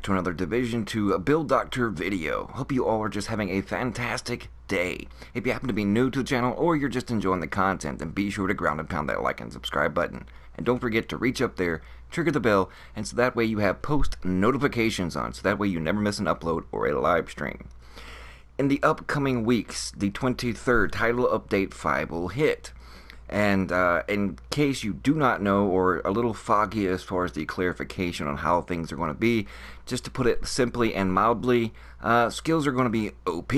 to another Division 2 Build Doctor video. Hope you all are just having a fantastic day. If you happen to be new to the channel or you're just enjoying the content, then be sure to ground and pound that like and subscribe button. And don't forget to reach up there, trigger the bell, and so that way you have post notifications on, so that way you never miss an upload or a live stream. In the upcoming weeks, the 23rd Title Update 5 will hit. And in case you do not know, or a little foggy as far as the clarification on how things are going to be, just to put it simply and mildly, skills are going to be OP.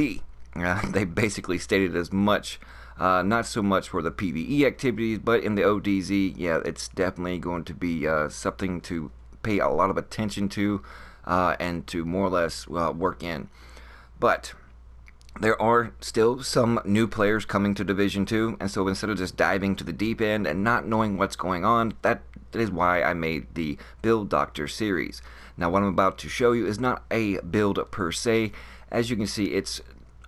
They basically stated as much, not so much for the PvE activities, but in the ODZ, yeah, it's definitely going to be something to pay a lot of attention to and to more or less work in. But there are still some new players coming to Division 2, and so instead of just diving to the deep end and not knowing what's going on, that is why I made the Build Doctor series. Now what I'm about to show you is not a build per se. As you can see, it's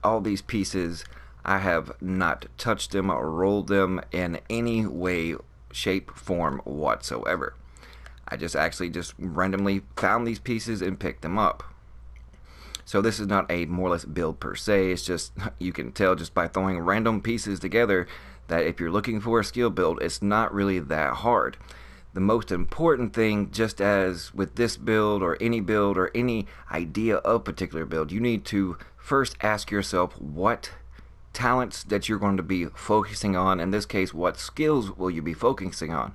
all these pieces. I have not touched them or rolled them in any way, shape, form whatsoever. I just randomly found these pieces and picked them up. So this is not a more or less build per se, it's just, you can tell just by throwing random pieces together that if you're looking for a skill build, it's not really that hard. The most important thing, just as with this build or any idea of particular build, you need to first ask yourself what talents that you're going to be focusing on. In this case, what skills will you be focusing on?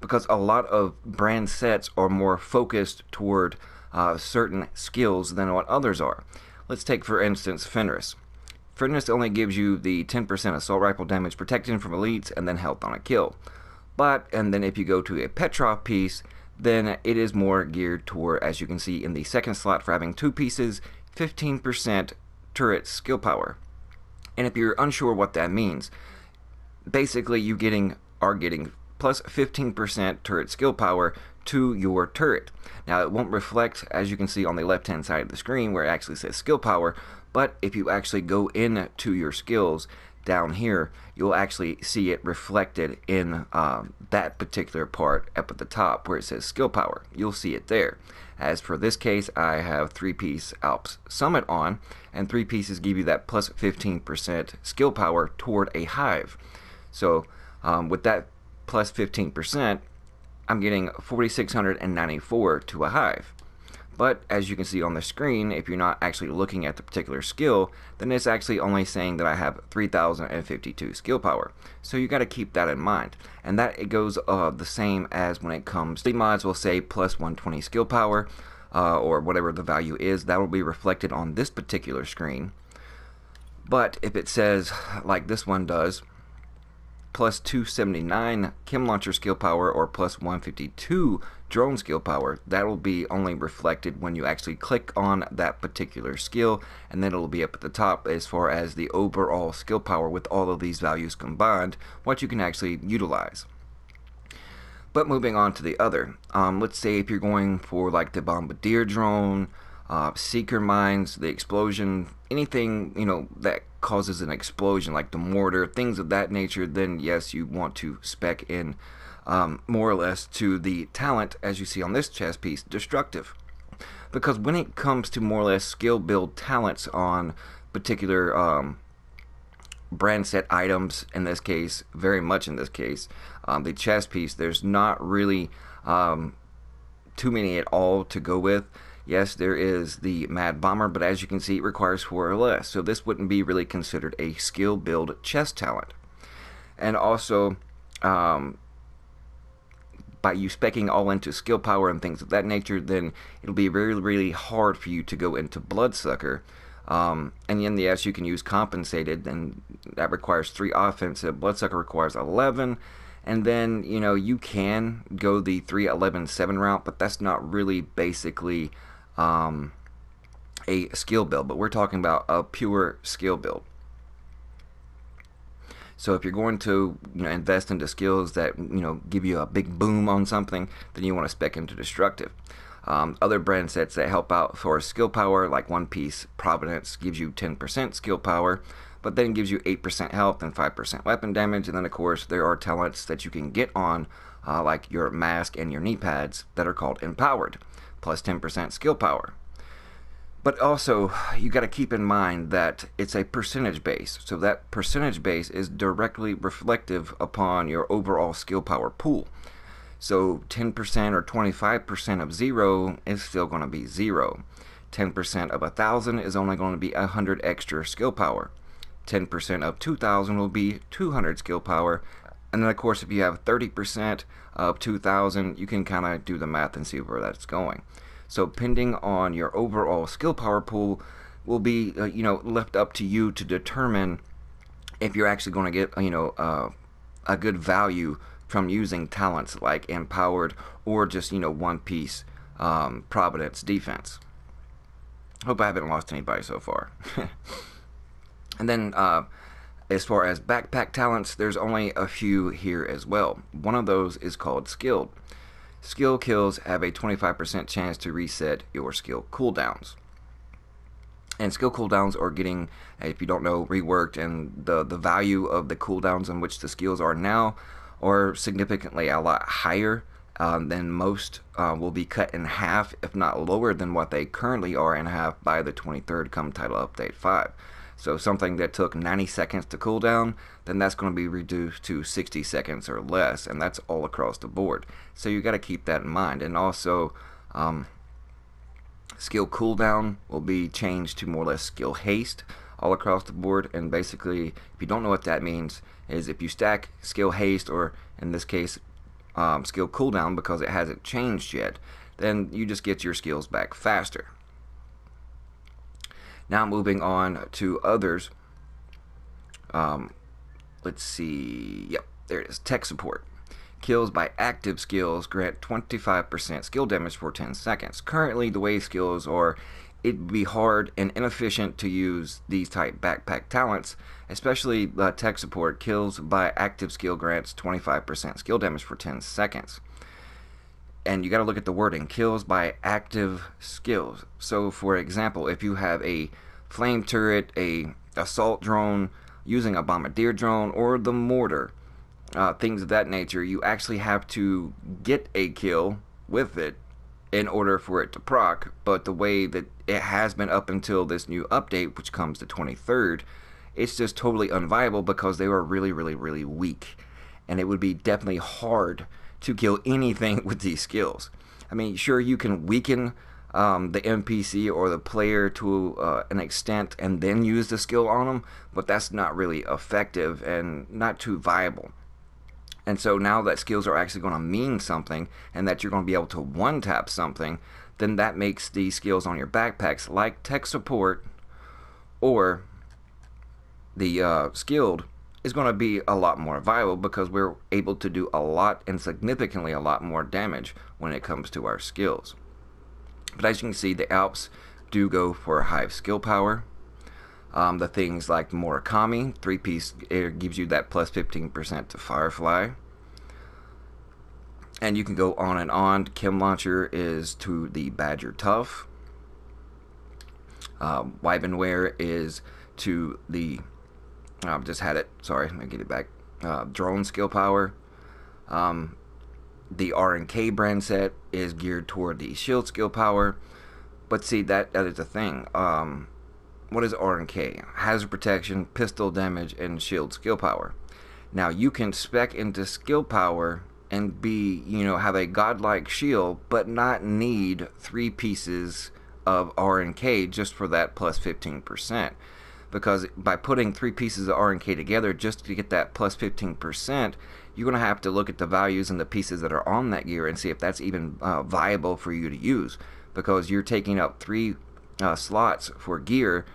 Because a lot of brand sets are more focused toward certain skills than what others are. Let's take for instance Fenris. Fenris only gives you the 10% assault rifle damage protection from elites and then health on a kill. And then if you go to a Petrov piece, then it is more geared toward, as you can see in the second slot for having two pieces, 15% turret skill power. And if you're unsure what that means, basically you are getting plus 15% turret skill power to your turret. Now it won't reflect, as you can see on the left hand side of the screen where it actually says skill power, but if you actually go into your skills down here, you'll actually see it reflected in that particular part up at the top where it says skill power. You'll see it there. As for this case, I have 3-piece Alps Summit on, and 3 pieces give you that plus 15% skill power toward a hive. So with that plus 15%, I'm getting 4,694 to a hive. But as you can see on the screen, if you're not actually looking at the particular skill, then it's actually only saying that I have 3,052 skill power. So you got to keep that in mind. And that it goes the same as when it comes, the mods will say plus 120 skill power, or whatever the value is, that will be reflected on this particular screen. But if it says, like this one does, plus 279 chem launcher skill power or plus 152 drone skill power, that will be only reflected when you actually click on that particular skill, and then it'll be up at the top as far as the overall skill power with all of these values combined, what you can actually utilize. But moving on to the other, let's say if you're going for like the bombardier drone, seeker mines, the explosion, anything that causes an explosion like the mortar, things of that nature, then yes, you want to spec in more or less to the talent, as you see on this chest piece, destructive. Because when it comes to more or less skill build talents on particular brand set items, in this case, very much in this case, the chest piece, there's not really too many at all to go with. Yes, there is the Mad Bomber, but as you can see, it requires 4 or less, so this wouldn't be really considered a skill build chest talent. And also, by you specking all into skill power and things of that nature, then it'll be really hard for you to go into Bloodsucker. And then yes, you can use compensated, and that requires 3 offensive. Bloodsucker requires 11. And then, you can go the 3-11-7 route, but that's not really basically a skill build, but we're talking about a pure skill build. So if you're going to invest into skills that give you a big boom on something, then you want to spec into destructive. Other brand sets that help out for skill power, like 1-piece Providence gives you 10% skill power, but then gives you 8% health and 5% weapon damage. And then of course there are talents that you can get on like your mask and your knee pads that are called empowered. plus 10% skill power. But also, you got to keep in mind that it's a percentage base. So that percentage base is directly reflective upon your overall skill power pool. So 10% or 25% of 0 is still going to be 0. 10% of 1,000 is only going to be 100 extra skill power. 10% of 2,000 will be 200 skill power. And then of course if you have 30% of 2,000, you can kind of do the math and see where that's going. So depending on your overall skill power pool will be left up to you to determine if you're actually going to get a good value from using talents like Empowered or just one piece Providence defense. Hope I haven't lost anybody so far. And then as far as backpack talents, there's only a few here as well. One of those is called Skilled. Skill kills have a 25% chance to reset your skill cooldowns. And skill cooldowns are getting, if you don't know, reworked, and the value of the cooldowns in which the skills are now are significantly a lot higher than most. Will be cut in half, if not lower than what they currently are in half by the 23rd come Title Update 5. So something that took 90 seconds to cool down, then that's going to be reduced to 60 seconds or less, and that's all across the board. So you got to keep that in mind. And also, skill cooldown will be changed to more or less skill haste all across the board. And basically, if you don't know what that means, is if you stack skill haste, or in this case, skill cooldown, because it hasn't changed yet, then you just get your skills back faster. Now moving on to others. Let's see. Yep, there it is. Tech support. Kills by active skills grant 25% skill damage for 10 seconds. Currently, the way skills are, it'd be hard and inefficient to use these type backpack talents, especially tech support. Kills by active skill grants 25% skill damage for 10 seconds. And you got to look at the wording, kills by active skills. So for example, if you have a flame turret, a assault drone, using a bombardier drone, or the mortar, things of that nature, you actually have to get a kill with it in order for it to proc. But the way that it has been up until this new update, which comes the 23rd, it's just totally unviable because they were really, really, really weak. And it would be definitely hard to kill anything with these skills. I mean, sure, you can weaken the NPC or the player to an extent and then use the skill on them, but that's not really effective and not too viable. And so now that skills are actually going to mean something and that you're going to be able to one-tap something, then that makes the skills on your backpacks like tech support or the skilled is going to be a lot more viable, because we're able to do a lot and significantly a lot more damage when it comes to our skills. But as you can see, the Alps do go for high skill power. The things like Murakami, 3-piece, it gives you that plus 15% to Firefly. And you can go on and on. Chem Launcher is to the Badger Tough. Wybenware is to the just had it, sorry, let me get it back. Drone skill power. The R&K brand set is geared toward the shield skill power. But see, that is the thing. What is R&K? Hazard protection, pistol damage, and shield skill power. Now you can spec into skill power and be, have a godlike shield, but not need 3 pieces of R&K just for that plus 15%. Because by putting 3 pieces of R&K together just to get that plus 15%, you're going to have to look at the values and the pieces that are on that gear and see if that's even viable for you to use. Because you're taking up 3 slots for gear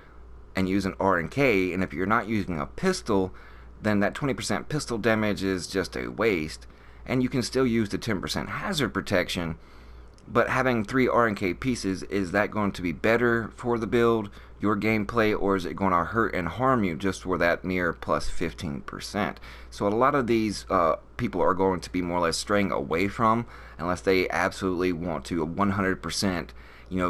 and using R&K, and if you're not using a pistol, then that 20% pistol damage is just a waste. And you can still use the 10% hazard protection, but having 3 R&K pieces, is that going to be better for the build, your gameplay, or is it going to hurt and harm you just for that mere plus 15%? So a lot of these people are going to be more or less straying away from, unless they absolutely want to 100%,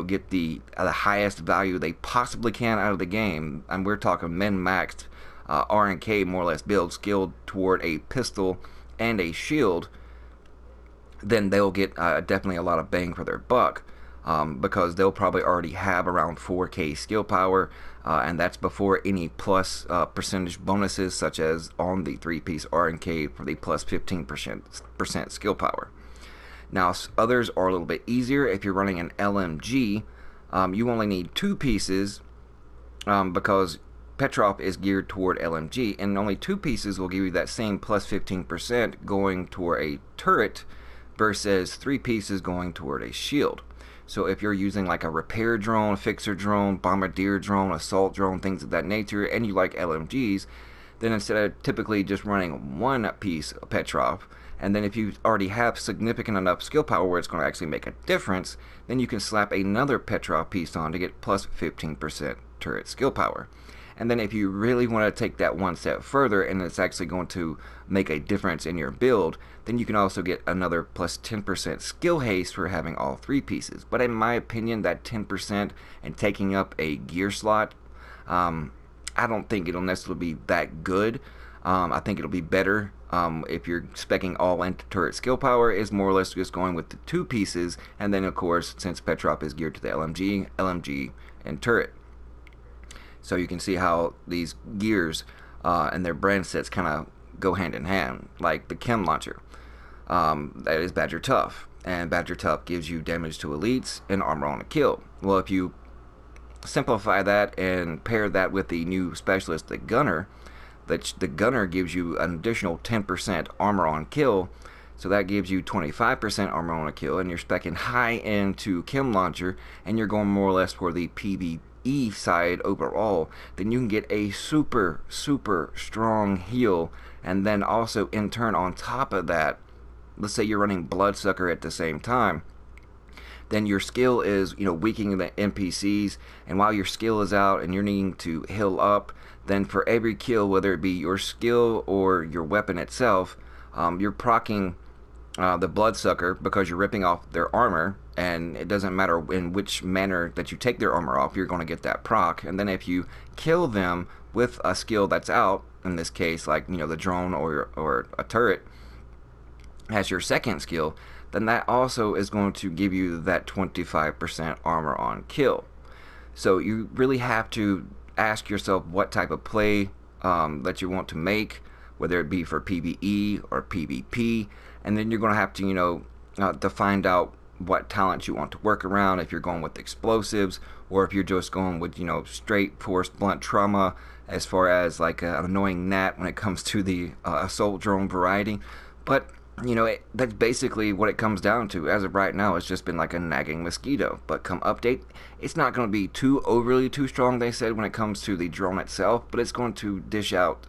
get the highest value they possibly can out of the game. And we're talking min-maxed R&K more or less build skilled toward a pistol and a shield. Then they'll get definitely a lot of bang for their buck. because they'll probably already have around 4K skill power, and that's before any plus percentage bonuses, such as on the 3-piece R&K for the plus 15% skill power. Now, others are a little bit easier. If you're running an LMG, you only need 2 pieces because Petrov is geared toward LMG, and only 2 pieces will give you that same plus 15% going toward a turret versus 3 pieces going toward a shield. So if you're using like a repair drone, fixer drone, bombardier drone, assault drone, things of that nature, and you like LMGs, then instead of typically just running 1 piece of Petrov, and then if you already have significant enough skill power where it's going to actually make a difference, then you can slap another Petrov piece on to get plus 15% turret skill power. And then if you really want to take that one step further and it's actually going to make a difference in your build, then you can also get another plus 10% skill haste for having all 3 pieces. But in my opinion, that 10% and taking up a gear slot, I don't think it'll necessarily be that good. I think it'll be better if you're speccing all into turret skill power, is more or less just going with the 2 pieces, and then of course, since Petrov is geared to the LMG, and turret. So you can see how these gears and their brand sets kind of go hand in hand, like the chem launcher. That is Badger Tough, and Badger Tough gives you damage to elites and armor on a kill. Well, if you simplify that and pair that with the new specialist, the Gunner, the Gunner gives you an additional 10% armor on kill, so that gives you 25% armor on a kill, and you're speccing high into chem launcher, and you're going more or less for the PvE side overall, then you can get a super strong heal. And then also in turn, on top of that, let's say you're running Bloodsucker at the same time, then your skill is, weakening the NPCs, and while your skill is out and you're needing to heal up, then for every kill, whether it be your skill or your weapon itself, you're proccing the Bloodsucker because you're ripping off their armor, and it doesn't matter in which manner that you take their armor off, you're going to get that proc. And then if you kill them with a skill that's out, in this case like the drone or a turret as your second skill, then that also is going to give you that 25% armor on kill. So you really have to ask yourself what type of play that you want to make, whether it be for PvE or PvP, and then you're going to have to to find out what talents you want to work around, if you're going with explosives or if you're just going with straight force blunt trauma, as far as like an annoying gnat when it comes to the assault drone variety. But that's basically what it comes down to. As of right now, it's just been like a nagging mosquito. But come update, it's not going to be overly too strong, they said, when it comes to the drone itself, but it's going to dish out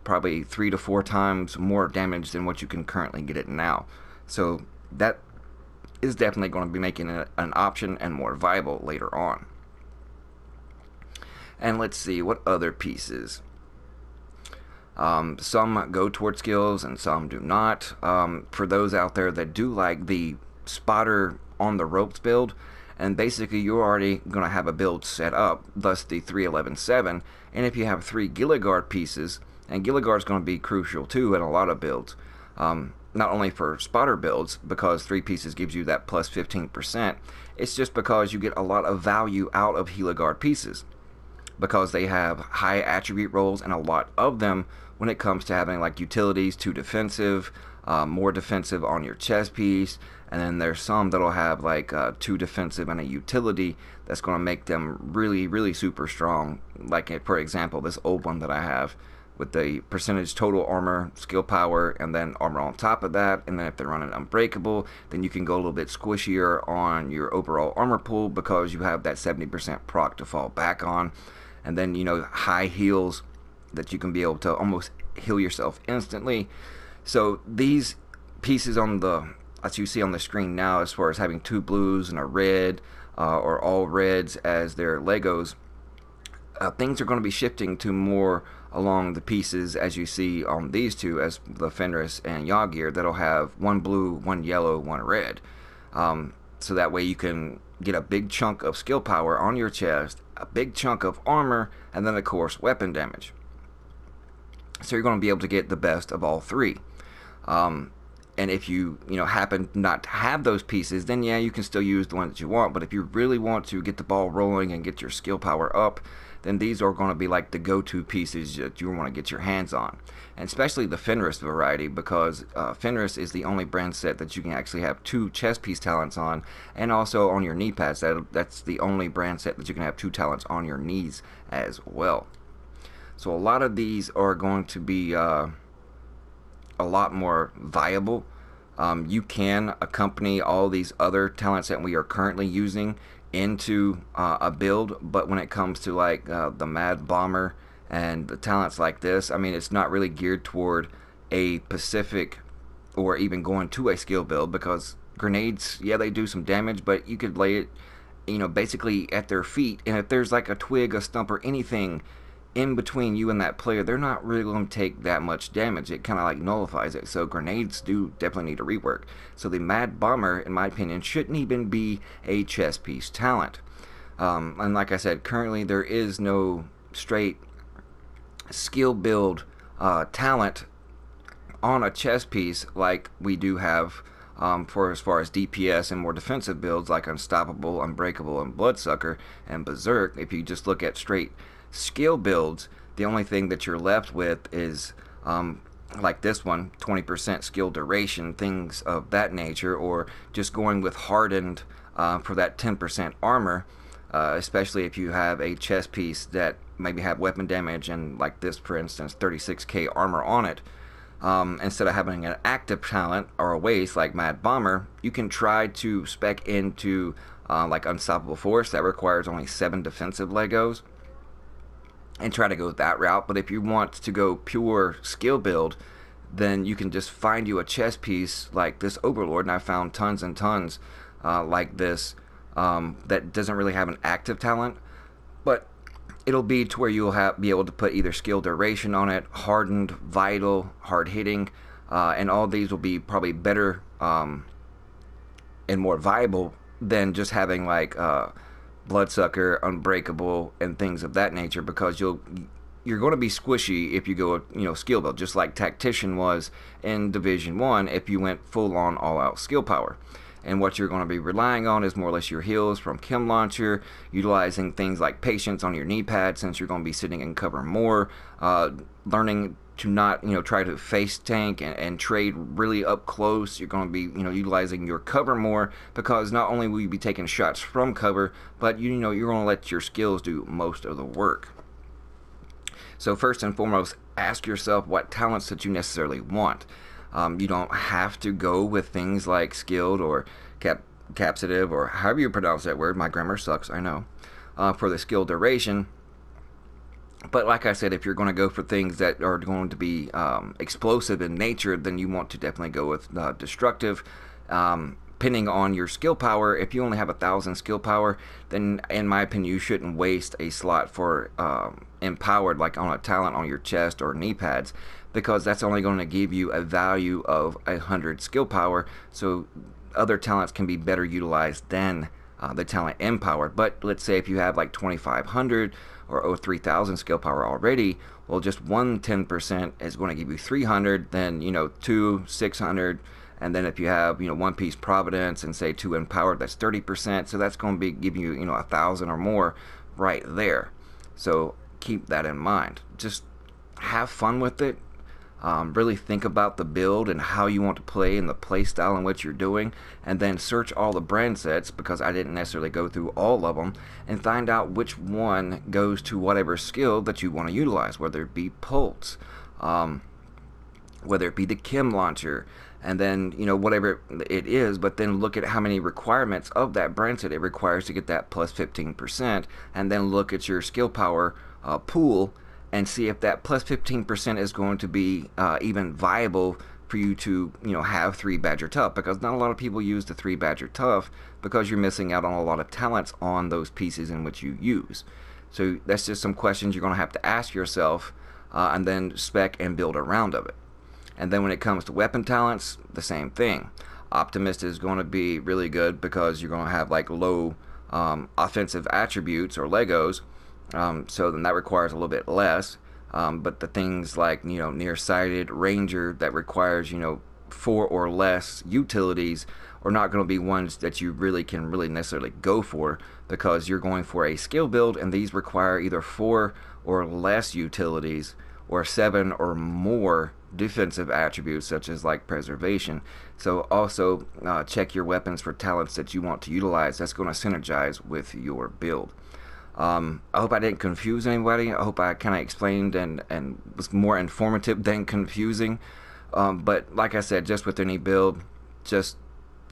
probably 3 to 4 times more damage than what you can currently get it now. So that is definitely going to be making it an option and more viable later on. And let's see what other pieces. Some go toward skills and some do not. For those out there that do like the spotter on the ropes build, and basically you're already going to have a build set up, thus the 311.7, and if you have 3 Gilligard pieces, and Gilligard is going to be crucial too in a lot of builds, not only for spotter builds, because 3 pieces gives you that plus 15%, it's just because you get a lot of value out of Gilligard pieces, because they have high attribute rolls and a lot of them when it comes to having like utilities, 2 defensive, more defensive on your chest piece, and then there's some that'll have like 2 defensive and a utility that's going to make them really super strong. Like for example, this old one that I have with the percentage total armor, skill power, and then armor on top of that. And then if they're running unbreakable, then you can go a little bit squishier on your overall armor pool because you have that 70% proc to fall back on. And then high heals that you can be able to almost heal yourself instantly. So these pieces on as you see on the screen now, as far as having 2 blues and a red, or all reds as their Legos, things are going to be shifting to more along the pieces as you see on these 2, as the Fenris and Yagir, that'll have 1 blue, 1 yellow, 1 red. So that way you can get a big chunk of skill power on your chest, a big chunk of armor, and then of course weapon damage. So you're going to be able to get the best of all 3. And if you happen not to have those pieces, then yeah, you can still use the ones that you want. But if you really want to get the ball rolling and get your skill power up, then these are going to be like the go-to pieces that you want to get your hands on. And especially the Fenris variety, because Fenris is the only brand set that you can actually have 2 chest piece talents on, and also on your knee pads. That's the only brand set that you can have 2 talents on your knees as well. So a lot of these are going to be a lot more viable. You can accompany all these other talents that we are currently using into a build, but when it comes to like the Mad Bomber and the talents like this, I mean, it's not really geared toward a specific or even going to a skill build, because grenades, yeah, they do some damage, but you could lay it basically at their feet, and if there's like a twig, a stump, or anything in between you and that player, they're not really going to take that much damage. It kind of like nullifies it. So grenades do definitely need a rework. So the Mad Bomber, in my opinion, shouldn't even be a chess piece talent. And like I said, currently there is no straight skill build talent on a chess piece like we do have for as far as DPS and more defensive builds like Unstoppable, Unbreakable, and Bloodsucker and Berserk. If you just look at straight skill builds, the only thing that you're left with is like this one, 20% skill duration, things of that nature, or just going with hardened for that 10% armor, especially if you have a chest piece that maybe have weapon damage and, like this for instance, 36k armor on it. Instead of having an active talent or a waste like Mad Bomber, you can try to spec into like Unstoppable Force that requires only 7 defensive Legos, and try to go that route. But if you want to go pure skill build, then you can just find you a chess piece like this Overlord, and I found tons and tons like this that doesn't really have an active talent, but it'll be to where you'll be able to put either skill duration on it, hardened, vital, hard hitting, and all these will be probably better and more viable than just having like Bloodsucker, Unbreakable, and things of that nature, because you're going to be squishy if you go skill build, just like Tactician was in Division 1 if you went full on all out skill power. And what you're going to be relying on is more or less your heals from Chem Launcher, utilizing things like Patience on your knee pad since you're going to be sitting in cover more, learning to not try to face tank and trade really up close. You're going to be utilizing your cover more, because not only will you be taking shots from cover, but you're going to let your skills do most of the work. So first and foremost, ask yourself what talents that you necessarily want. You don't have to go with things like skilled or capsative, or however you pronounce that word. My grammar sucks, I know, for the skill duration. But like I said, if you're going to go for things that are going to be explosive in nature, then you want to definitely go with destructive. Depending on your skill power, if you only have 1,000 skill power, then in my opinion you shouldn't waste a slot for empowered, like on a talent on your chest or knee pads, because that's only going to give you a value of 100 skill power. So other talents can be better utilized than the talent empowered. But let's say if you have like 2,500 or 3,000 skill power already, well, just 10% is going to give you 300, then 2 600, and then if you have 1 piece Providence and say 2 empowered, that's 30%. So that's going to be giving you 1,000 or more right there. So keep that in mind. Just have fun with it. Really think about the build and how you want to play and the play style in which you're doing, and then search all the brand sets, because I didn't necessarily go through all of them, and find out which one goes to whatever skill that you want to utilize, whether it be Pulse, whether it be the Chem Launcher, and then whatever it is. But then look at how many requirements of that brand set it requires to get that plus 15%, and then look at your skill power pool and see if that plus 15% is going to be even viable for you to have 3 Badger Tough, because not a lot of people use the 3 Badger Tough, because you're missing out on a lot of talents on those pieces in which you use. So that's just some questions you're going to have to ask yourself, and then spec and build around of it. And then when it comes to weapon talents, the same thing. Optimist is going to be really good because you're going to have like low offensive attributes or Legos, so then that requires a little bit less. But the things like nearsighted, ranger, that requires 4 or less utilities are not going to be ones that you really can necessarily go for, because you're going for a skill build, and these require either 4 or less utilities or 7 or more defensive attributes, such as like preservation. So also check your weapons for talents that you want to utilize. That's going to synergize with your build. I hope I didn't confuse anybody. I hope I kind of explained and was more informative than confusing. But like I said, just with any build, just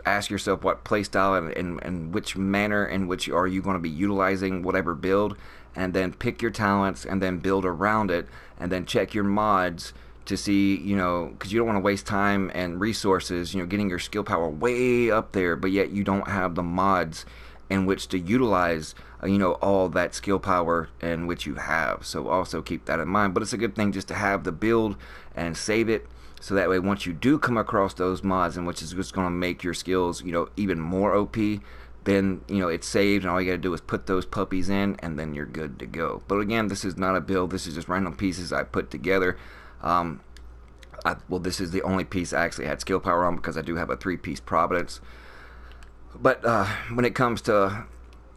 ask yourself what playstyle and which manner in which are you going to be utilizing whatever build, and then pick your talents and then build around it, and then check your mods to see, you know, because you don't want to waste time and resources, you know, getting your skill power way up there, but yet you don't have the mods in which to utilize, you know, all that skill power in which you have. So also keep that in mind. But it's a good thing just to have the build and save it, so that way once you do come across those mods, and which is just going to make your skills, you know, even more OP, then, you know, it's saved, and all you got to do is put those puppies in, and then you're good to go. But again, this is not a build. This is just random pieces I put together. Well, this is the only piece I actually had skill power on, because I do have a 3-piece Providence. But when it comes to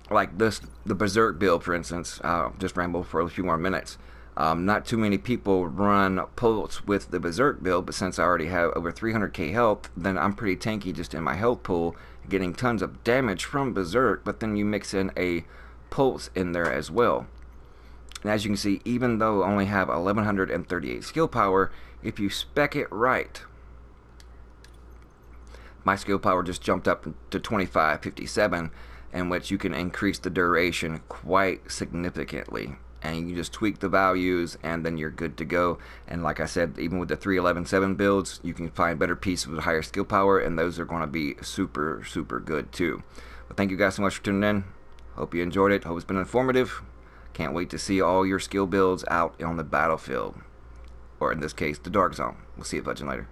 like this, the Berserk Bill, for instance, I'll just ramble for a few more minutes. Not too many people run pulse with the Berserk Bill, but since I already have over 300k health, then I'm pretty tanky just in my health pool, getting tons of damage from Berserk. But then you mix in a pulse in there as well, and as you can see, even though I only have 1138 skill power, if you spec it right, my skill power just jumped up to 2557, in which you can increase the duration quite significantly, and you can just tweak the values and then you're good to go. And like I said, even with the 3.11.7 builds, you can find better pieces with higher skill power, and those are going to be super good too. But thank you guys so much for tuning in. Hope you enjoyed it. Hope it's been informative. Can't wait to see all your skill builds out on the battlefield, or in this case, the Dark Zone. We'll see you fudging later.